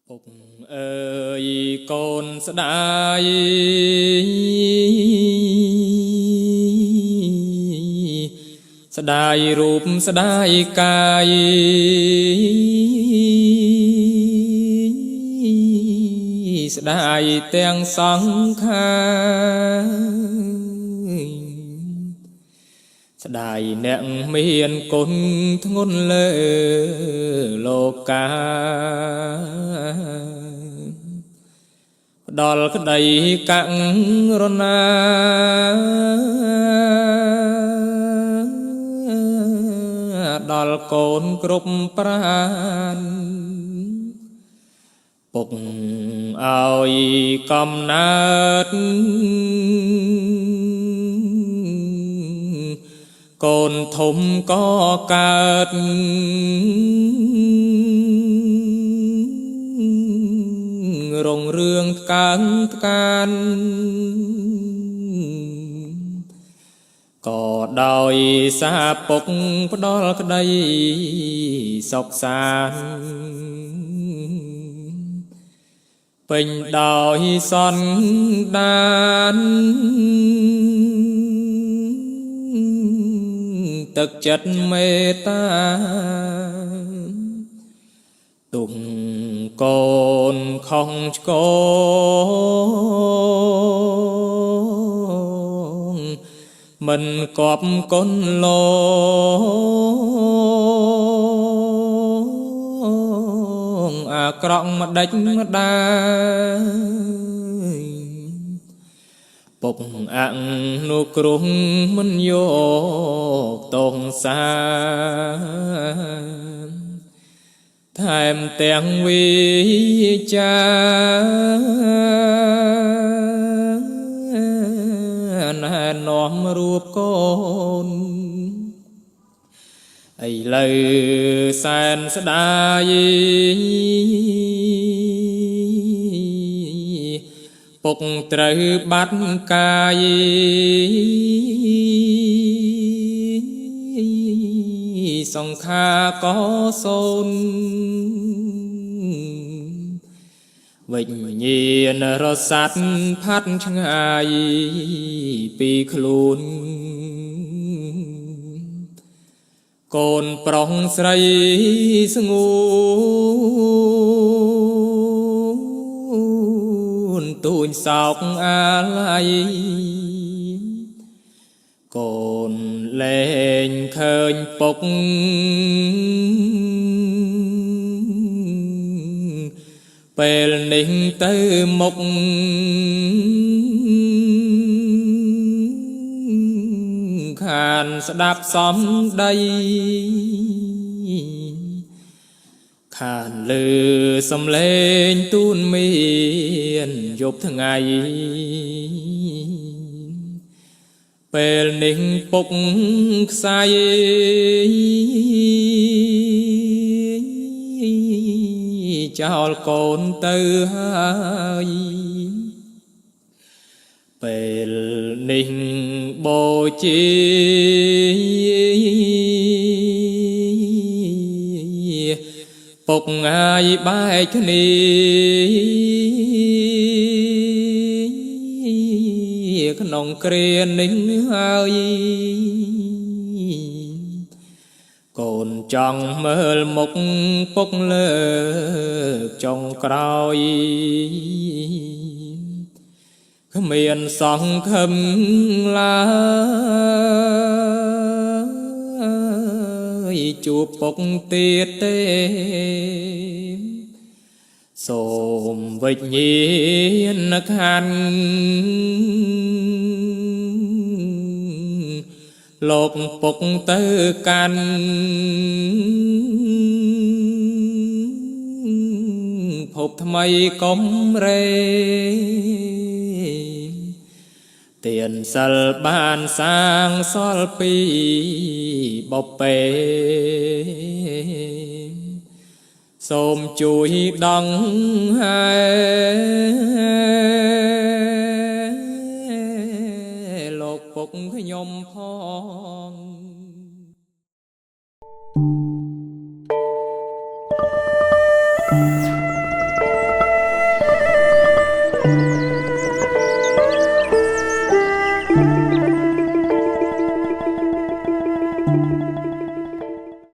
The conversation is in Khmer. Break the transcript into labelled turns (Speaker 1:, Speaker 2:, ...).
Speaker 1: ពុកអើយកូនស្ដាយស្ដាយរូបស្ដាយកាយស្ដាយទាំងសង្ខារស្ដាយអ្នកមានគុណធ្ងន់លើលោកកាផ្ដល់ក្ដីកាក់រណាដល់កូនគ្រប់ប្រានពុកឲ្យកំណើតកូនធំក៏កើតរងរឿងកើងថ្កានក៏ដោយសារពុកផ្ដល់ក្ដីសុខសាន្តពេញដោយសន្តានទឹកចិត្តមេត្តាទុកកូនខុសឆ្គងមិនគប់គុណលោកអាក្រក់ម្ដេចម្ដាយពុកអនុគ្រោះមិនយកតងសាថែមទាំងវិចាណែនាំរូបកូនឥឡូវសែនស្ដាយពុកត្រូវបាត់កាយសង្ខារក៏សូនវិញ្ញាណរស័ព្ទផាត់ឆ្ងាយពីខ្លួនកូនប្រុសស្រីស្ងួនទូចសោកអាល័យកូនលែងឃើញពុកពេលនេះទៅមុខខានស្ដាប់សំដីខានលើសំឡេងទូនមានយប់ថ្ងៃពេលនេះពុកខ្សែចោលកូនទៅហើយពេលនេះបូជាពុកងាយបែកគ្នាក្នុងគ្រានេះហើយកូនចង់មើលមុខពុកលើកចុងក្រោយគ្មានសង្ឃឹមឡើយជួបពុកទៀតទេសូមវិញ្ញាណក្ខន្ធលោកពុកទៅកាន់ភពថ្មីកំរេទានសិលបានសាងសល់ពីបបេសូមជួយដង្ហែលោកពុកខ្ញុំផង
Speaker 2: Thank you.